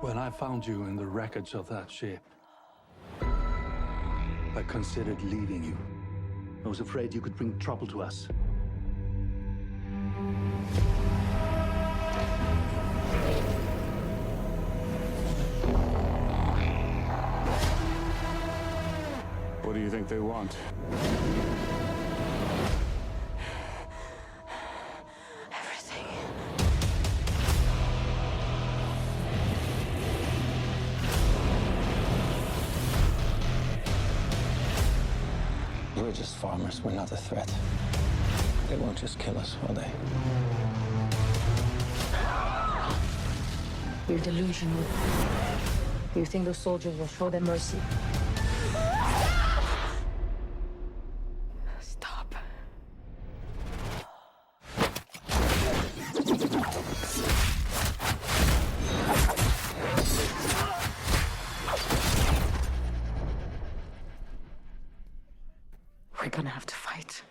When I found you in the wreckage of that ship, I considered leaving you. I was afraid you could bring trouble to us. What do you think they want? Everything. We're just farmers. We're not a threat. They won't just kill us, will they? You're delusional. You think those soldiers will show them mercy? Stop. We're gonna have to fight.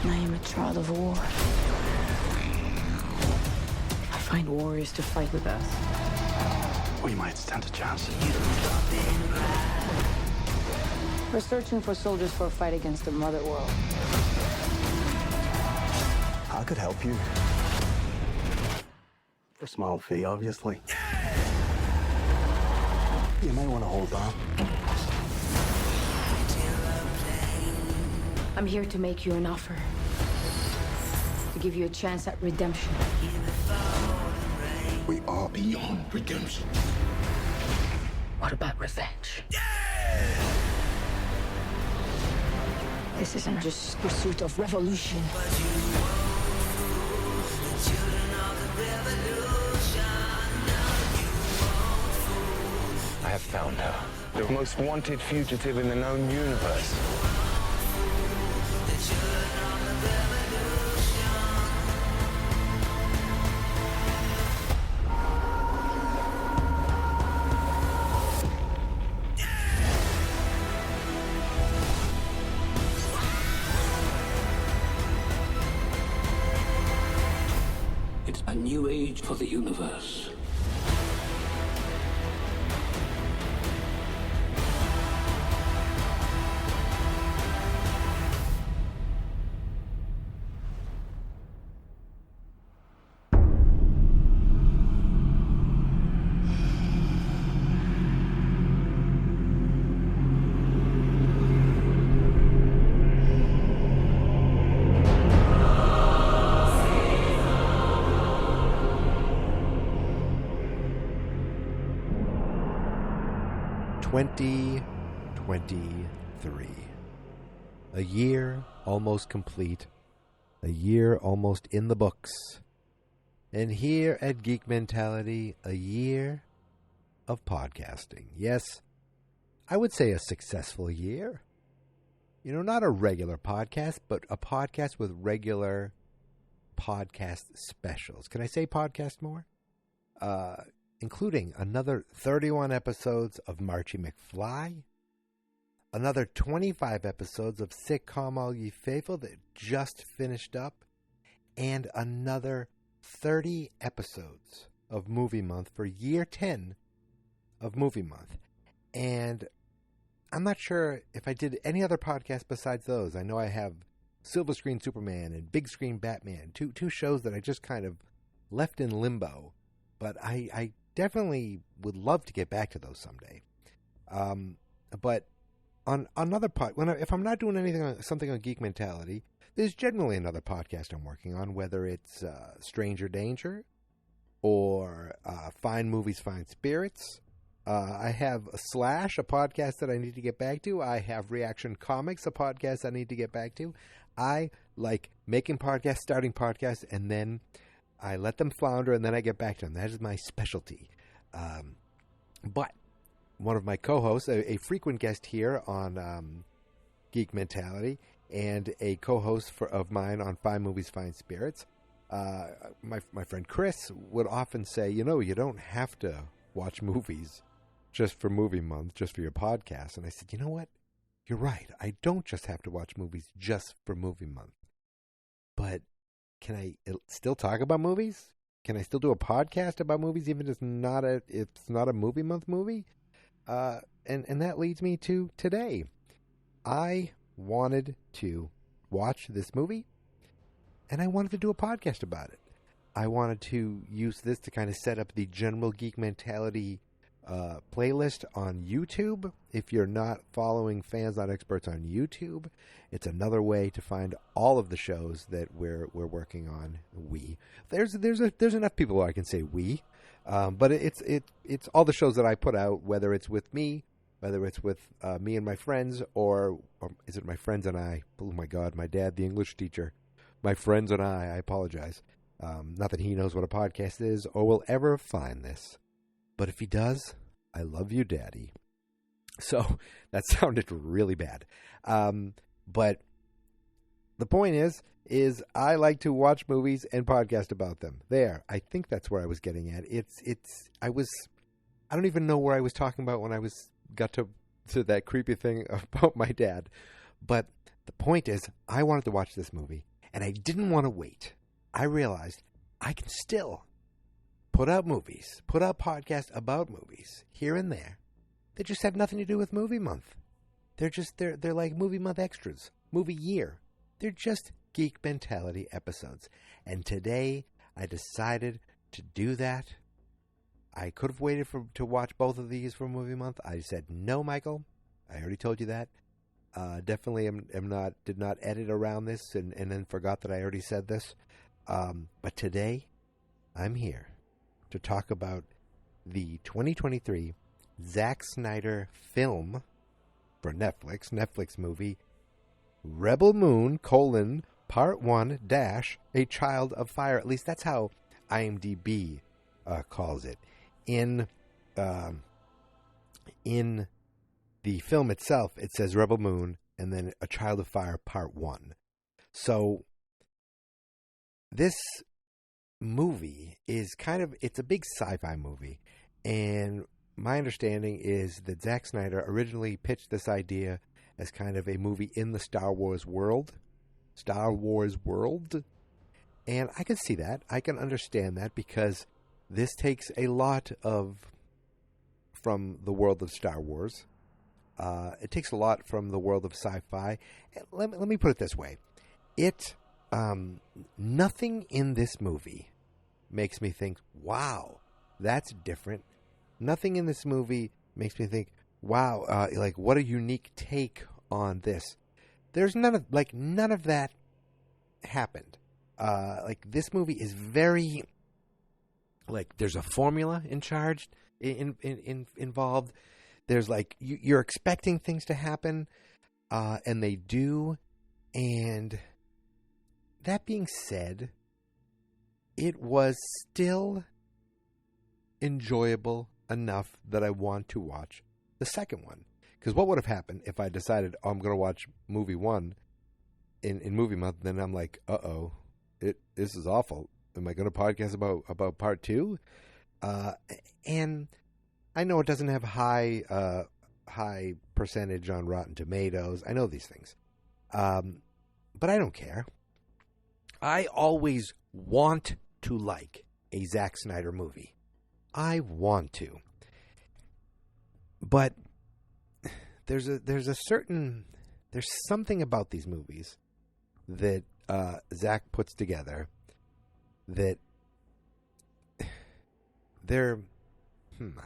I am a child of war. I find warriors to fight with us. We might stand a chance. We're searching for soldiers for a fight against the Mother World. I could help you. For a small fee, obviously. You may want to hold on. I'm here to make you an offer. To give you a chance at redemption. We are beyond redemption. What about revenge? This isn't just pursuit of revolution. I have found her. The most wanted fugitive in the known universe. It's a new age for the universe. Twenty 23. A year almost complete. A year almost in the books. And here at Geek Mentality, a year of podcasting. Yes, I would say a successful year. You know, not a regular podcast, but a podcast with regular podcast specials. Can I say podcast more? Including another 31 episodes of Marchie McFly, another 25 episodes of Sitcom All Ye Faithful that just finished up, and another 30 episodes of Movie Month for year 10 of Movie Month. And I'm not sure if I did any other podcast besides those. I know I have Silver Screen Superman and Big Screen Batman, two shows that I just kind of left in limbo. But I definitely would love to get back to those someday. But on another if I'm not doing something on Geek Mentality, there's generally another podcast I'm working on, whether it's Stranger Danger or Fine Movies, Fine Spirits. I have Slash, a podcast that I need to get back to. I have Reaction Comics, a podcast I need to get back to. I like making podcasts, starting podcasts, and then I let them flounder, and then I get back to them. That is my specialty. But one of my co-hosts, a frequent guest here on Geek Mentality, and a co-host of mine on Fine Movies, Fine Spirits, my friend Chris would often say, you know, you don't have to watch movies just for Movie Month, just for your podcast. And I said, you know what? You're right. I don't just have to watch movies just for Movie Month. But can I still talk about movies? can I still do a podcast about movies even if it's not a movie month movie? And that leads me to today. I wanted to watch this movie, and I wanted to do a podcast about it. I wanted to use this to kind of set up the General Geek Mentality playlist on YouTube. If you're not following Fans Not Experts on YouTube, it's another way to find all of the shows that we're working on. There's enough people where I can say we, but it's all the shows that I put out, whether it's with me, whether it's with me and my friends, or is it my friends and I? Oh my God, my dad, the English teacher, my friends and I apologize. Not that he knows what a podcast is or will ever find this. But if he does, I love you, Daddy. So that sounded really bad. But the point is I like to watch movies and podcast about them. There. I think that's where I was getting at. I don't even know where I was talking about when I got to that creepy thing about my dad. But the point is, I wanted to watch this movie, and I didn't want to wait. I realized I can still put out podcasts about movies here and there. They just have nothing to do with movie month. They're like movie month extras, movie year. They're just Geek Mentality episodes. And today I decided to do that. I could have waited to watch both of these for movie month. I said, no, Michael. I already told you that. Definitely did not edit around this and then forgot that I already said this. But today I'm here to talk about the 2023 Zack Snyder film for Netflix movie, Rebel Moon, Part 1 - A Child of Fire. At least that's how IMDb calls it. In the film itself, it says Rebel Moon and then A Child of Fire Part 1. So this movie is it's a big sci-fi movie, and my understanding is that Zack Snyder originally pitched this idea as kind of a movie in the Star Wars world, and I can see that. I can understand that because this takes a lot from the world of Star Wars. It takes a lot from the world of sci-fi. Let me put it this way. Nothing in this movie makes me think, wow, that's different. Nothing in this movie makes me think, wow, like what a unique take on this. There's none of that happened. Like this movie is very, like there's a formula involved. There's like you're expecting things to happen, and they do. And that being said, it was still enjoyable enough that I want to watch the second one. Because what would have happened if I decided, I'm going to watch movie one in movie month, then I'm like, this is awful. Am I going to podcast about part two? And I know it doesn't have high percentage on Rotten Tomatoes. I know these things. But I don't care. I always want to like a Zack Snyder movie. I want to. But there's something about these movies that Zack puts together that they're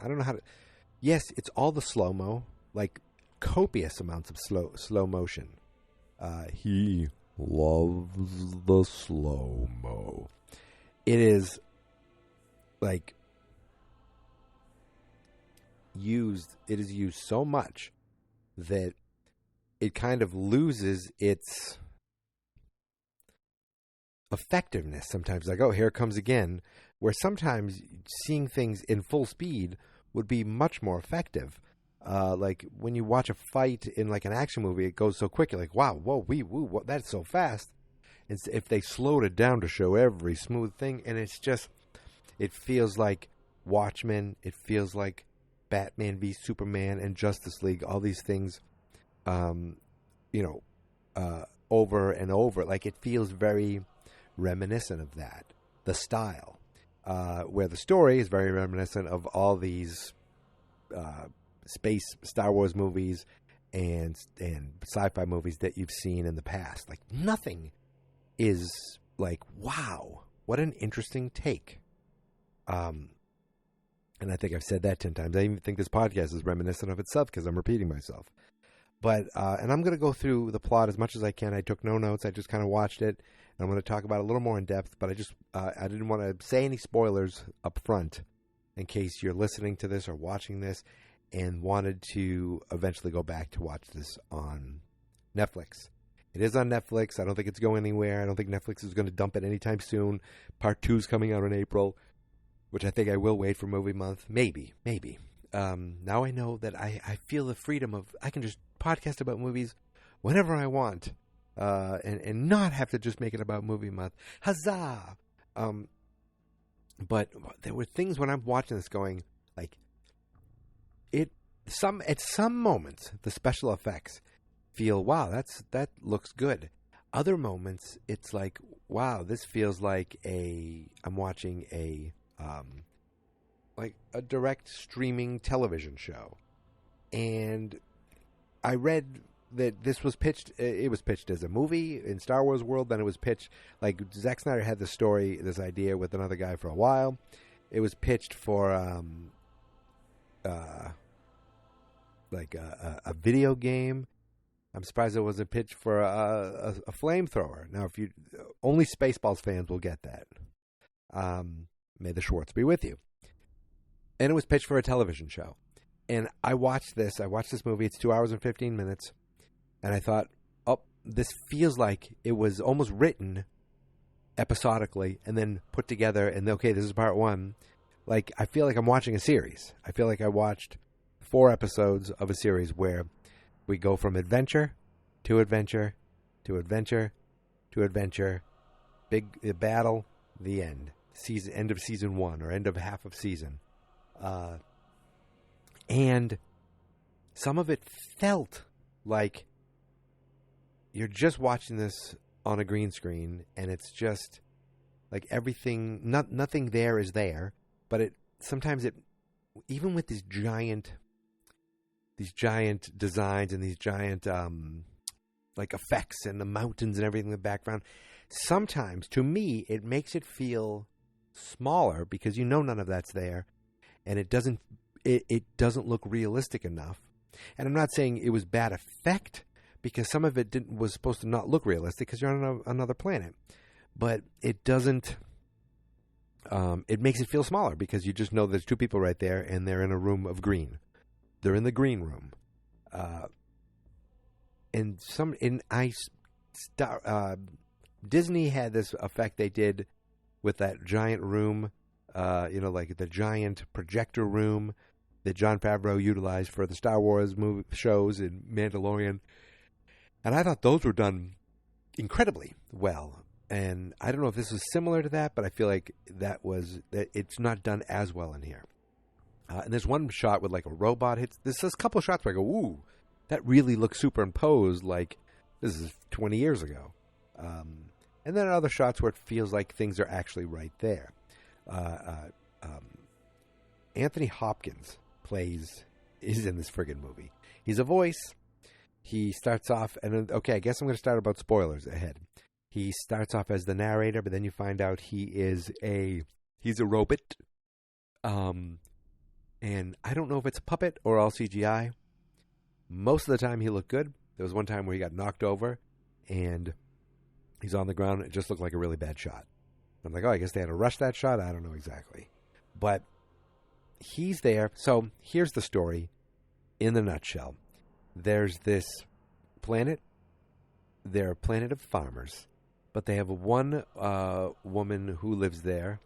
I don't know how to. Yes, it's all the slow-mo, like copious amounts of slow motion. He loves the slow-mo. It is like it is used so much that it kind of loses its effectiveness sometimes. Like, oh, here it comes again. Where sometimes seeing things in full speed would be much more effective. Like when you watch a fight in like an action movie, it goes so quick. You're like, wow, whoa, whoa, that's so fast. It's if they slowed it down to show every smooth thing, and it feels like Watchmen. It feels like Batman v Superman and Justice League. All these things, over and over. Like it feels very reminiscent of that. The style. where the story is very reminiscent of all these space Star Wars movies and sci-fi movies that you've seen in the past. Like, nothing is like, wow, what an interesting take. And I think I've said that 10 times. I even think this podcast is reminiscent of itself because I'm repeating myself. But, and I'm going to go through the plot as much as I can. I took no notes. I just kind of watched it. And I'm going to talk about it a little more in depth, but I didn't want to say any spoilers up front in case you're listening to this or watching this and wanted to eventually go back to watch this on Netflix. It is on Netflix. I don't think it's going anywhere. I don't think Netflix is going to dump it anytime soon. Part 2 is coming out in April, which I think I will wait for movie month. Maybe. Now I know that I feel the freedom of, I can just podcast about movies whenever I want, and not have to just make it about movie month. Huzzah! But there were things when I'm watching this going, like, at some moments, the special effects feel, wow, that looks good. Other moments, it's like, wow, this feels like I'm watching a direct streaming television show. And I read that this was pitched, it was pitched as a movie in Star Wars world, then it was pitched, like, Zack Snyder had this idea with another guy for a while. It was pitched for, a video game. I'm surprised it wasn't pitched for a flamethrower. Now, only Spaceballs fans will get that. May the Schwartz be with you. And it was pitched for a television show. And I watched this movie. It's 2 hours and 15 minutes. And I thought, oh, this feels like it was almost written episodically and then put together. And okay, this is part 1. Like, I feel like I'm watching a series. I feel like I watched 4 episodes of a series where we go from adventure to adventure to adventure to adventure, big battle, the end. End of season 1 or end of half of season. And some of it felt like you're just watching this on a green screen, and it's just like everything, nothing there is there, but sometimes even with these giant designs and these giant like effects and the mountains and everything in the background, sometimes to me it makes it feel smaller because none of that's there, and it doesn't look realistic enough. And I'm not saying it was bad effect, because some of it was supposed to not look realistic because you're on another planet, but it doesn't. It makes it feel smaller because you just know there's 2 people right there and they're in a room of green. They're in the green room, Disney had this effect they did with that giant room, like the giant projector room that Jon Favreau utilized for the Star Wars movie shows and Mandalorian. And I thought those were done incredibly well. And I don't know if this is similar to that, but I feel like that it's not done as well in here. And there's one shot with like a robot hits. There's a couple of shots where I go, ooh, that really looks superimposed like this is 20 years ago. And then other shots where it feels like things are actually right there. Anthony Hopkins is in this friggin' movie. He's a voice. He starts off, and okay, I guess I'm going to start about spoilers ahead. He starts off as the narrator, but then you find out he's a robot. And I don't know if it's a puppet or all CGI. Most of the time he looked good. There was one time where he got knocked over, and he's on the ground. It just looked like a really bad shot. I'm like, oh, I guess they had to rush that shot. I don't know exactly. But he's there. So here's the story in a nutshell. There's this planet. They're a planet of farmers. But they have one woman who lives there,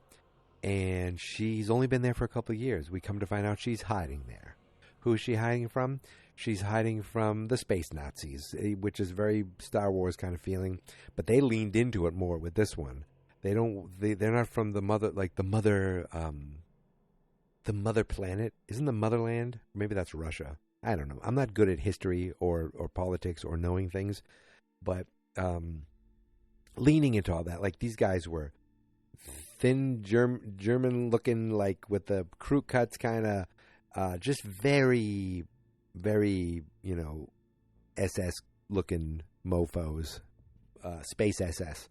and she's only been there for a couple of years. We come to find out she's hiding there. Who is she hiding from? She's hiding from the space Nazis, which is very Star Wars kind of feeling. But they leaned into it more with this one. They're not from the mother planet. Isn't the motherland? Maybe that's Russia. I don't know. I'm not good at history or politics or knowing things, but leaning into all that, like these guys were thin German looking, like with the crew cuts, kind of just very, very, SS looking mofos, space SS.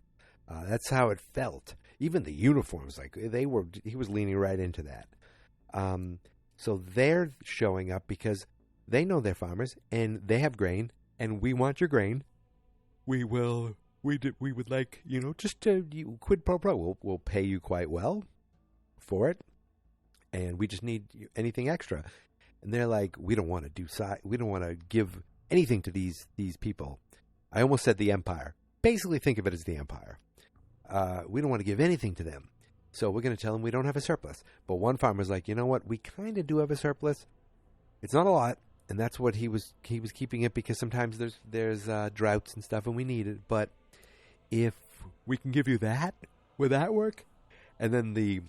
That's how it felt. Even the uniforms, like he was leaning right into that. So they're showing up because they know they're farmers and they have grain, and we want your grain. We would like, just quid pro quo. We'll pay you quite well for it, and we just need anything extra. And they're like, we don't want to give anything to these people. I almost said the Empire. Basically, think of it as the Empire. We don't want to give anything to them. So we're going to tell them we don't have a surplus. But one farmer's like, you know what? We kind of do have a surplus. It's not a lot, and that's what he was keeping it because sometimes there's droughts and stuff, and we need it. But if we can give you that, would that work? And then the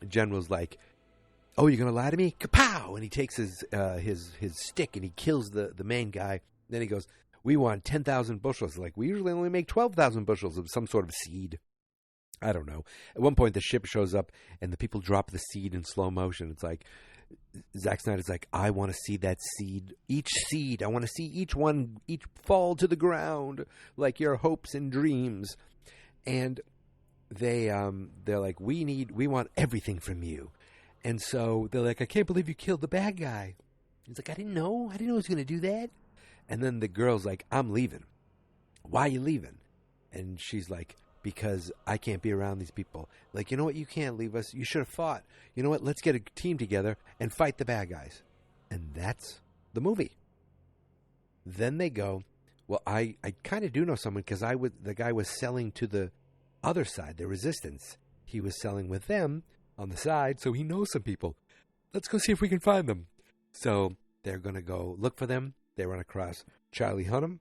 general's like, oh, you're going to lie to me? Kapow! And he takes his stick and he kills the main guy. Then he goes, we want 10,000 bushels. Like, we usually only make 12,000 bushels of some sort of seed. I don't know. At one point, the ship shows up and the people drop the seed in slow motion. It's like, Zack Snyder's like, I want to see that seed. Each seed, I want to see each fall to the ground like your hopes and dreams. And they're like, we want everything from you. And so they're like, I can't believe you killed the bad guy. He's like, I didn't know he was going to do that. And then the girl's like, I'm leaving. Why are you leaving? And she's like, because I can't be around these people. Like, you know what? You can't leave us. You should have fought. You know what? Let's get a team together and fight the bad guys. And that's the movie. Then they go, well, I kind of do know someone because the guy was selling to the other side, the resistance. He was selling with them on the side, so he knows some people. Let's go see if we can find them. So they're going to go look for them. They run across Charlie Hunnam,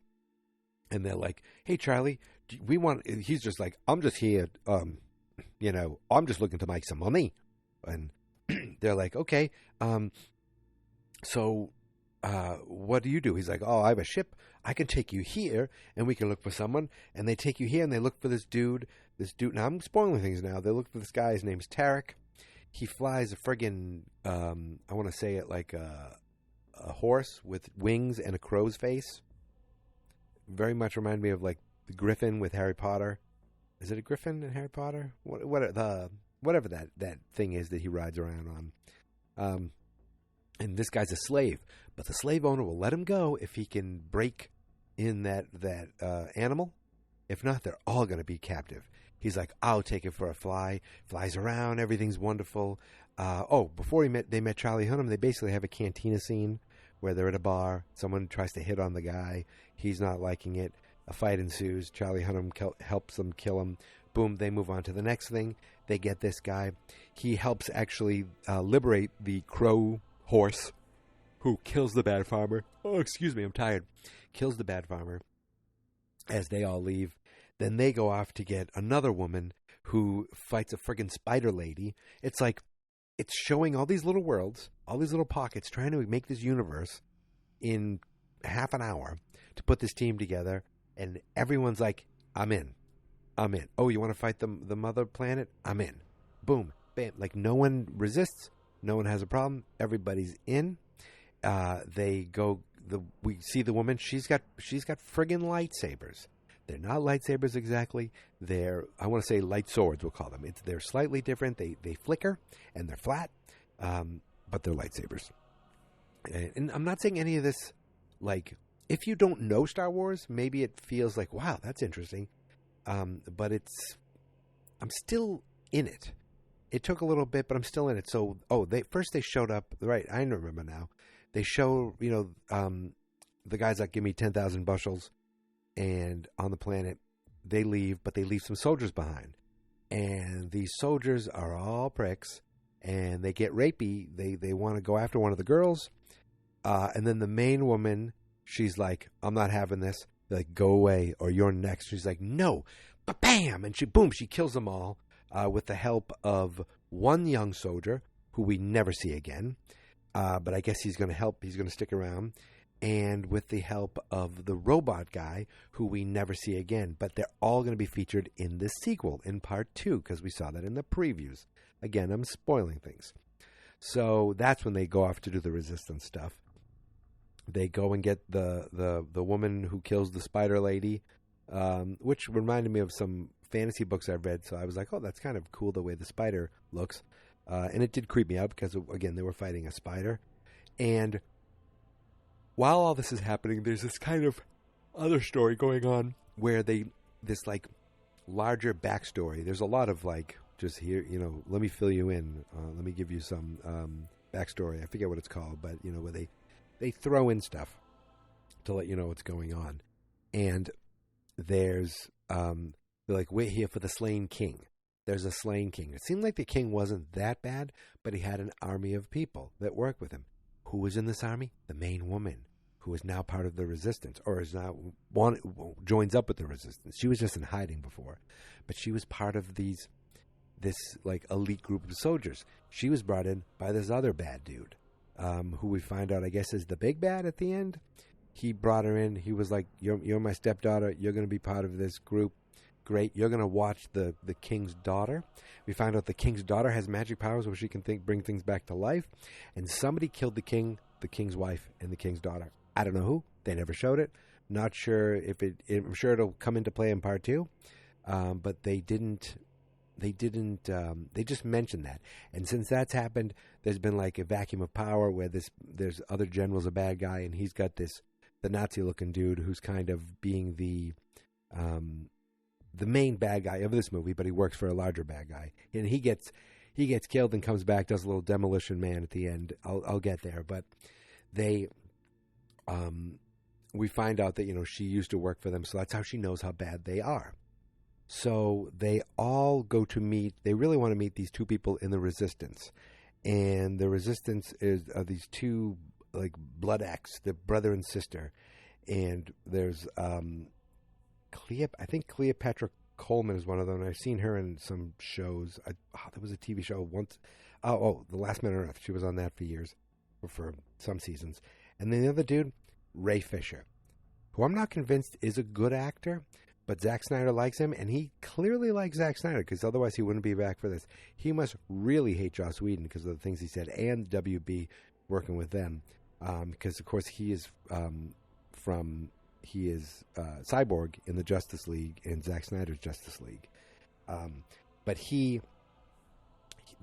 and they're like, hey, Charlie, he's just like, I'm just here, I'm just looking to make some money. And they're like, okay, so what do you do? He's like, oh, I have a ship. I can take you here, and we can look for someone. And they take you here, and they look for this dude. Now, I'm spoiling things now. They look for this guy. His name's Tarek. He flies a friggin', I want to say it like a horse with wings and a crow's face. Very much remind me of like the Griffin with Harry Potter. Is it a Griffin in Harry Potter? Whatever that thing is that he rides around on. And this guy's a slave, but the slave owner will let him go if he can break in that animal. If not, they're all going to be captive. He's like, I'll take it for a fly. Flies around, everything's wonderful. Before they met Charlie Hunnam, they basically have a cantina scene where they're at a bar. Someone tries to hit on the guy. He's not liking it. A fight ensues. Charlie Hunnam helps them kill him. Boom, they move on to the next thing. They get this guy. He helps actually liberate the crow horse who kills the bad farmer. Oh, excuse me, I'm tired. Kills the bad farmer as they all leave. Then they go off to get another woman who fights a friggin' spider lady. It's like, it's showing all these little worlds, all these little pockets, trying to make this universe in half an hour to put this team together. And everyone's like, I'm in. Oh, you want to fight the mother planet? I'm in. Boom. Bam. Like, no one resists. No one has a problem. Everybody's in. We see the woman. She's got friggin' lightsabers. They're not lightsabers exactly. I want to say light swords, we'll call them. They're slightly different. They flicker and they're flat, but they're lightsabers. And I'm not saying any of this, like, if you don't know Star Wars, maybe it feels like, wow, that's interesting. But I'm still in it. It took a little bit, but I'm still in it. So, they showed up, right, I remember now. They show, the guys that give me 10,000 bushels. And on the planet, they leave, but they leave some soldiers behind. And these soldiers are all pricks, and they get rapey. They want to go after one of the girls. And then the main woman, she's like, I'm not having this. They're like, go away, or you're next. She's like, no. Ba-bam! And she kills them all with the help of one young soldier who we never see again. But I guess he's going to help. He's going to stick around. and with the help of the robot guy, who we never see again. But they're all going to be featured in this sequel, in part 2, because we saw that in the previews. Again, I'm spoiling things. So that's when they go off to do the Resistance stuff. They go and get the woman who kills the spider lady, which reminded me of some fantasy books I've read. So I was like, oh, that's kind of cool the way the spider looks. And it did creep me out because, again, they were fighting a spider. And while all this is happening, there's this kind of other story going on where this like larger backstory. There's a lot of like, just here, let me fill you in. Let me give you some backstory. I forget what it's called, but, where they throw in stuff to let you know what's going on. And there's, they're like, we're here for the slain king. There's a slain king. It seemed like the king wasn't that bad, but he had an army of people that worked with him. Who was in this army? The main woman, who is now part of the resistance, or is now joins up with the resistance. She was just in hiding before, but she was part of this like elite group of soldiers. She was brought in by this other bad dude, who we find out, I guess, is the big bad at the end. He brought her in. He was like, "You're my stepdaughter. You're going to be part of this group. Great. You're going to watch the king's daughter." We find out the king's daughter has magic powers where she can bring things back to life. And somebody killed the king, the king's wife, and the king's daughter. I don't know who. They never showed it. Not sure if I'm sure it'll come into play in part 2. But they didn't. They just mentioned that. And since that's happened, there's been like a vacuum of power where there's other generals a bad guy, and he's got the Nazi-looking dude who's kind of being the main bad guy of this movie, but he works for a larger bad guy, and he gets killed and comes back, does a little Demolition Man at the end. I'll get there, but we find out that she used to work for them, so that's how she knows how bad they are. So they all go to meet. They really want to meet these two people in the Resistance, and the Resistance are these two like blood acts, the brother and sister, and there's I think Cleopatra Coleman is one of them. And I've seen her in some shows. There was a TV show once. The Last Man on Earth. She was on that for years, or for some seasons. And then the other dude, Ray Fisher, who I'm not convinced is a good actor, but Zack Snyder likes him, and he clearly likes Zack Snyder, because otherwise he wouldn't be back for this. He must really hate Joss Whedon because of the things he said, and WB working with them, because of course he is Cyborg in the Justice League, in Zack Snyder's Justice League. But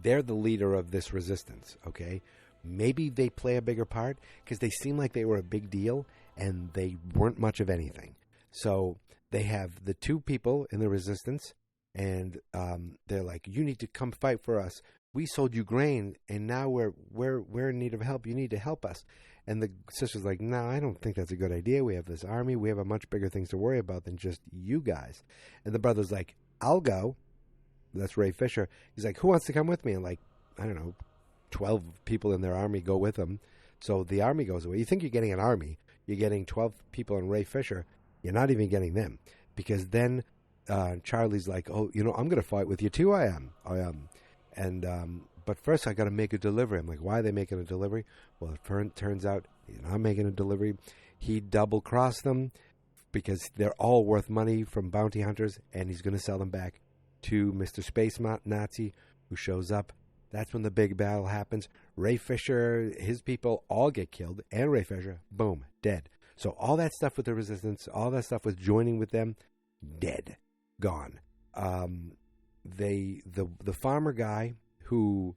they're the leader of this resistance, okay? Maybe they play a bigger part, because they seem like they were a big deal, and they weren't much of anything. So they have the two people in the resistance, and they're like, you need to come fight for us. We sold you grain, and now we're in need of help. You need to help us. And the sister's like, no, I don't think that's a good idea. We have this army. We have a much bigger things to worry about than just you guys. And the brother's like, I'll go. That's Ray Fisher. He's like, who wants to come with me? And like, I don't know, 12 people in their army go with him. So the army goes away. You think you're getting an army. You're getting 12 people and Ray Fisher. You're not even getting them. Because then Charlie's like, oh, I'm going to fight with you too. I am. And but first I got to make a delivery. I'm like, why are they making a delivery? Well, it turns out he's not making a delivery. He double-crossed them because they're all worth money from bounty hunters, and he's going to sell them back to Mr. Space Nazi, who shows up. That's when the big battle happens. Ray Fisher, his people all get killed, and Ray Fisher, boom, dead. So all that stuff with the Resistance, all that stuff with joining with them, dead, gone. The farmer guy who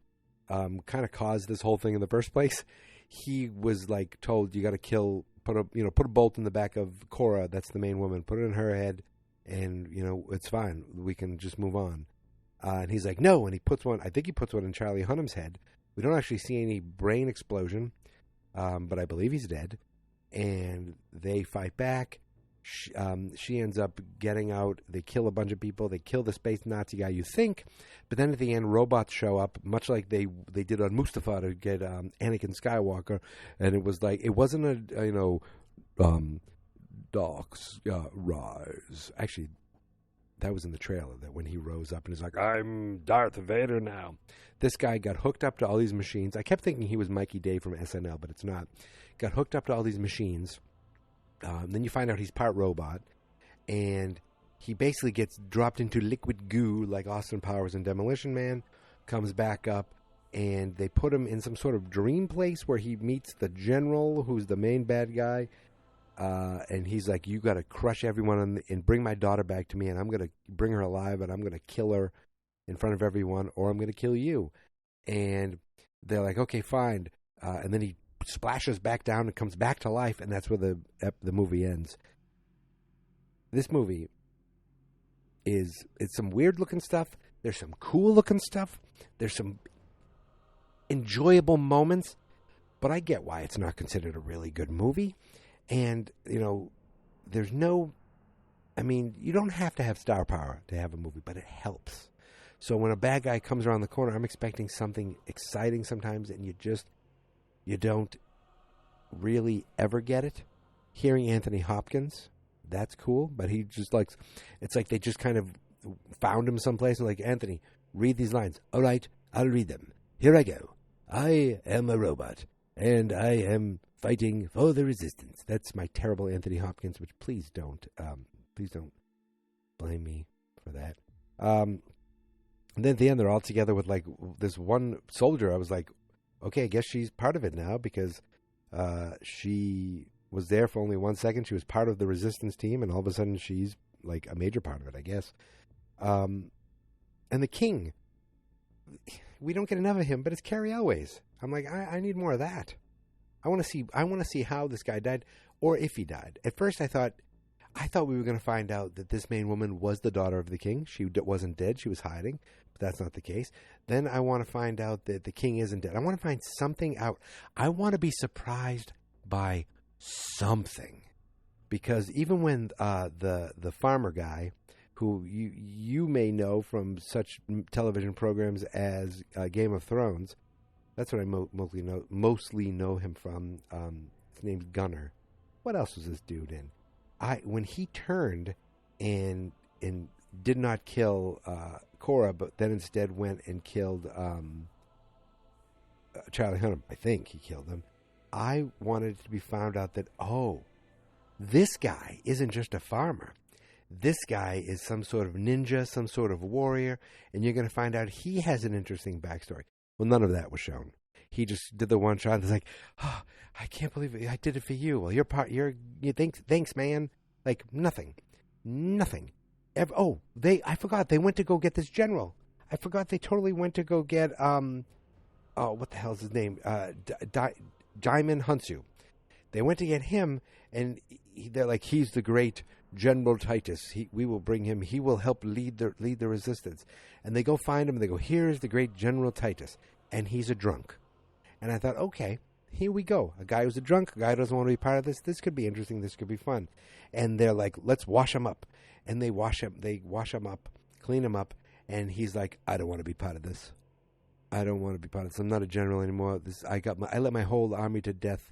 kind of caused this whole thing in the first place, he was like told, you got to put a bolt in the back of Cora, that's the main woman, put it in her head, and it's fine, we can just move on. And he's like, no, and he puts one in Charlie Hunnam's head. We don't actually see any brain explosion, but I believe he's dead. And they fight back. She ends up getting out. They kill a bunch of people. They kill the space Nazi guy, you think. But then at the end, robots show up, much like they did on Mustafa to get Anakin Skywalker. And it was like, it wasn't Dark's rise. Actually, that was in the trailer, that when he rose up and he's like, I'm Darth Vader now. This guy got hooked up to all these machines. I kept thinking he was Mikey Day from SNL, but it's not. got hooked up to all these machines. Then you find out he's part robot, and he basically gets dropped into liquid goo like Austin Powers in Demolition Man, comes back up, and they put him in some sort of dream place where he meets the general, who's the main bad guy, and he's like, you got to crush everyone and bring my daughter back to me, and I'm going to bring her alive, and I'm going to kill her in front of everyone, or I'm going to kill you. And they're like, okay, fine. And then he splashes back down and comes back to life, and that's where the movie ends. This movie it's some weird looking stuff. There's some cool looking stuff. There's some enjoyable moments, but I get why it's not considered a really good movie. And, there's no, you don't have to have star power to have a movie, but it helps. So when a bad guy comes around the corner, I'm expecting something exciting sometimes, and you don't really ever get it. Hearing Anthony Hopkins, that's cool, but he just it's like they just kind of found him someplace and like, Anthony, read these lines. All right, I'll read them. Here I go. I am a robot, and I am fighting for the resistance. That's my terrible Anthony Hopkins, which please don't blame me for that. And then at the end, they're all together with like this one soldier. I was like, okay, I guess she's part of it now because she was there for only 1 second. She was part of the resistance team, and all of a sudden she's like a major part of it, I guess. And the king, we don't get enough of him, but it's Cary Elwes. I'm like, I need more of that. I want to see how this guy died, or if he died. At first, I thought we were going to find out that this main woman was the daughter of the king. She wasn't dead; she was hiding, but that's not the case. Then I want to find out that the king isn't dead. I want to find something out. I want to be surprised by something, because even when the farmer guy, who you may know from such television programs as Game of Thrones, that's what I mostly know him from. His name's Gunnar. What else was this dude in? When he turned and did not kill Cora, but then instead went and killed Charlie Hunnam. I think he killed him. I wanted it to be found out that, this guy isn't just a farmer. This guy is some sort of ninja, some sort of warrior, and you're going to find out he has an interesting backstory. Well, none of that was shown. He just did the one shot. It's like, oh, I can't believe it. I did it for you. Well, thanks, man. Like nothing. I forgot. They went to go get this general. I forgot they totally went to go get, what the hell's his name? Diamond Hunsu. They went to get him, and they're like, he's the great General Titus. We will bring him. He will help lead the resistance. And they go find him, and they go, here's the great General Titus. And he's a drunk. And I thought, okay, here we go. A guy who's a drunk, a guy who doesn't want to be part of this. This could be interesting. This could be fun. And they're like, let's wash him up. And they wash him up, clean him up. And he's like, I don't want to be part of this. I don't want to be part of this. I'm not a general anymore. I let my whole army to death.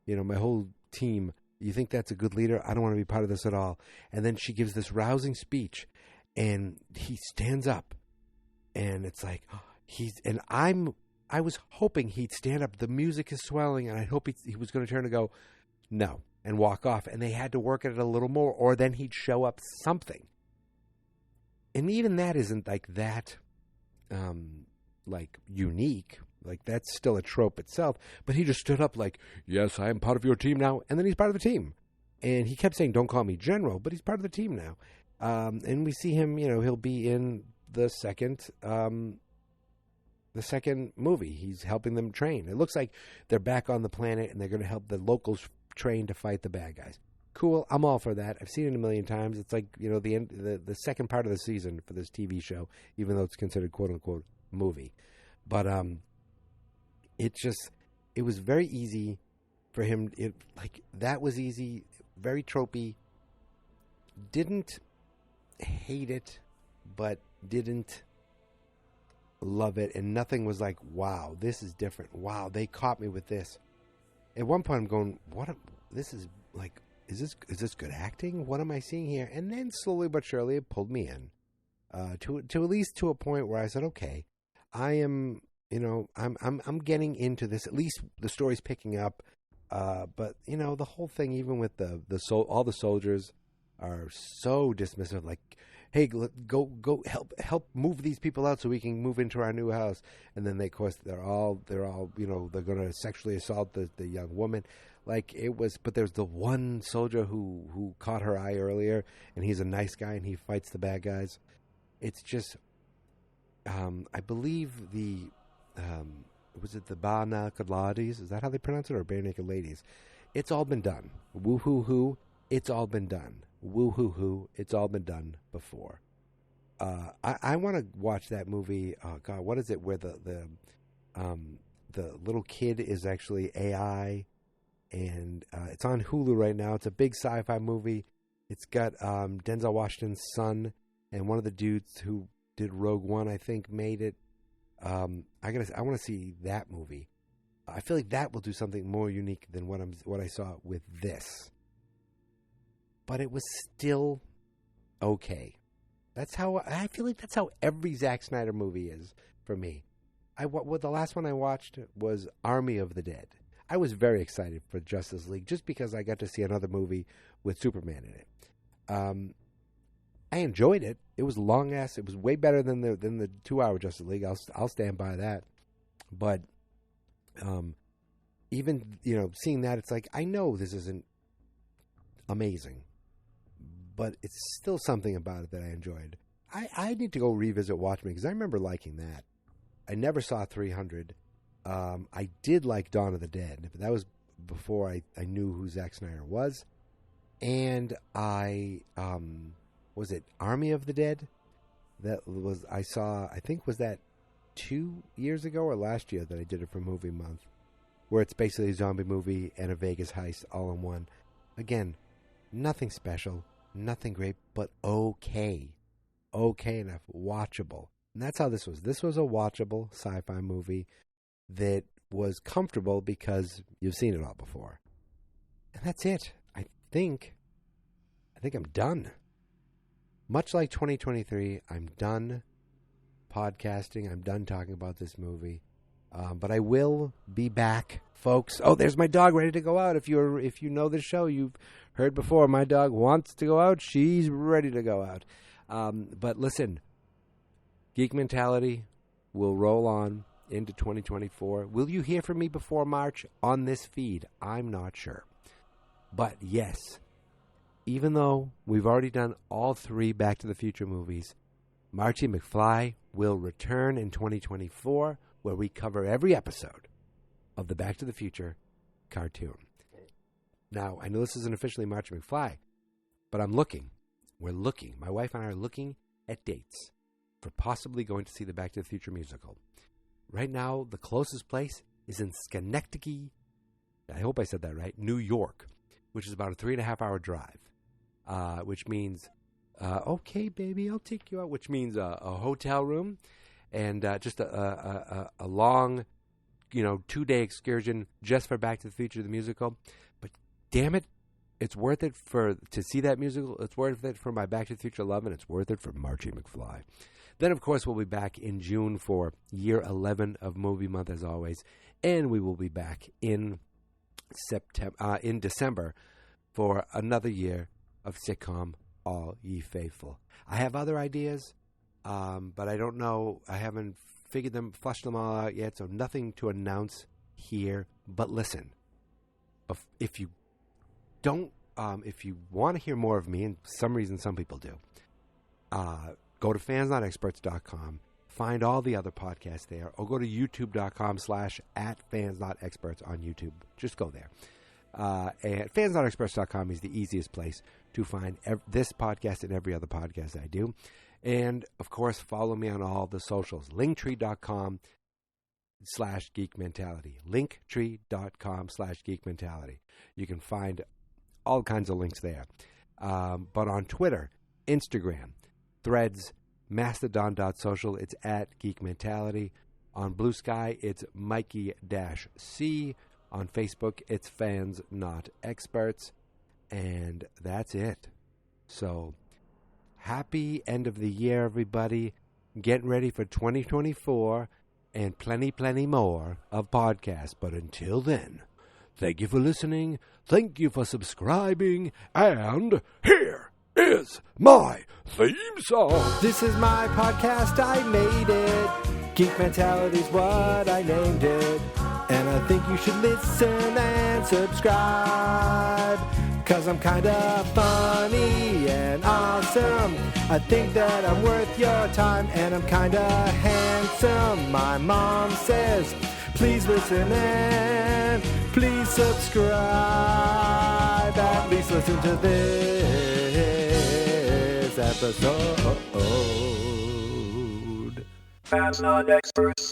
My whole team. You think that's a good leader? I don't want to be part of this at all. And then she gives this rousing speech, and he stands up, and it's like I was hoping he'd stand up. The music is swelling, and I hope he was going to turn and go, no, and walk off. And they had to work at it a little more, or then he'd show up something. And even that isn't like that, unique. Like, that's still a trope itself. But he just stood up like, yes, I am part of your team now. And then he's part of the team. And he kept saying, don't call me general, but he's part of the team now. And we see him, he'll be in the second movie. He's helping them train. It looks like they're back on the planet, and they're going to help the locals train to fight the bad guys. Cool. I'm all for that. I've seen it a million times. It's like, the second part of the season for this TV show, even though it's considered quote unquote movie. But, it was very easy for him. That was easy, very tropey. Didn't hate it, but didn't love it. And nothing was like, wow, this is different. Wow, they caught me with this. At one point I'm going, this is like, is this good acting? What am I seeing here? And then slowly but surely it pulled me in to at least to a point where I said, okay, I am, I'm getting into this. At least the story's picking up. But the whole thing, even with all the soldiers are so dismissive. Like, hey, go help move these people out so we can move into our new house. And then of course they're all they're going to sexually assault the young woman. Like, it was, but there's the one soldier who caught her eye earlier, and he's a nice guy and he fights the bad guys. It's just, I believe was it the Ba Naked Ladies? Is that how they pronounce it, or Bare Naked Ladies? It's all been done. Woo hoo hoo. It's all been done. Woo hoo hoo. It's all been done before. I want to watch that movie. Oh God, what is it? Where the little kid is actually AI, and it's on Hulu right now. It's a big sci-fi movie. It's got Denzel Washington's son, and one of the dudes who did Rogue One, I think, made it. I want to see that movie. I feel like that will do something more unique than what I saw with this. But it was still okay. That's how I feel like that's how every Zack Snyder movie is for me. The last one I watched was Army of the Dead. I was very excited for Justice League just because I got to see another movie with Superman in it. I enjoyed it. It was long ass. It was way better than the 2-hour Justice League. I'll stand by that. But even seeing that, it's like, I know this isn't amazing, but it's still something about it that I enjoyed. I need to go revisit Watchmen because I remember liking that. I never saw 300. I did like Dawn of the Dead, but that was before I knew who Zack Snyder was. And was it Army of the Dead? I think was that 2 years ago or last year that I did it for Movie Month, where it's basically a zombie movie and a Vegas heist all in one. Again, nothing special, nothing great, but okay enough, watchable. And that's how this was. This was a watchable sci-fi movie that was comfortable because you've seen it all before. And that's it. I think I'm done. Much like 2023, I'm done podcasting. I'm done talking about this movie. But I will be back, folks. Oh, there's my dog ready to go out. If you know the show, you've heard before, my dog wants to go out. She's ready to go out. But listen, Geek Mentality will roll on into 2024. Will you hear from me before March on this feed? I'm not sure. But yes, even though we've already done all 3 Back to the Future movies, Marty McFly will return in 2024, where we cover every episode of the Back to the Future cartoon. Now, I know this isn't officially Marty McFly, but we're looking, my wife and I are looking at dates for possibly going to see the Back to the Future musical. Right now, the closest place is in Schenectady, I hope I said that right, New York, which is about a 3.5-hour drive. Which means, okay, baby, I'll take you out. Which means a hotel room and just a long, 2-day excursion just for Back to the Future, the musical. But damn it, it's worth it to see that musical. It's worth it for my Back to the Future love, and it's worth it for Marty McFly. Then, of course, we'll be back in June for year 11 of Movie Month, as always, and we will be back in December for another year of sitcom All Ye Faithful. I have other ideas, but I don't know. I haven't fleshed them all out yet, so nothing to announce here. But listen, if you want to hear more of me, and for some reason some people do, go to fansnotexperts.com, find all the other podcasts there, or go to youtube.com/@fansnotexperts on YouTube. Just go there. And fansnotexperts.com is the easiest place to find this podcast and every other podcast I do. And, of course, follow me on all the socials. Linktree.com/geekmentality. Linktree.com/geekmentality. You can find all kinds of links there. But on Twitter, Instagram, Threads, Mastodon.social, it's @geekmentality. On Blue Sky, it's Mikey-C. On Facebook, it's Fans Not Experts. And that's it. So, happy end of the year, everybody. Getting ready for 2024 and plenty more of podcasts. But until then, Thank you for listening. Thank you for subscribing. And here is my theme song. This is my podcast. I made it. Geek Mentality's what I named it. And I think you should listen and subscribe. 'Cause I'm kinda funny and awesome. I think that I'm worth your time. And I'm kinda handsome. My mom says, please listen and please subscribe. At least listen to this episode. Fans not experts.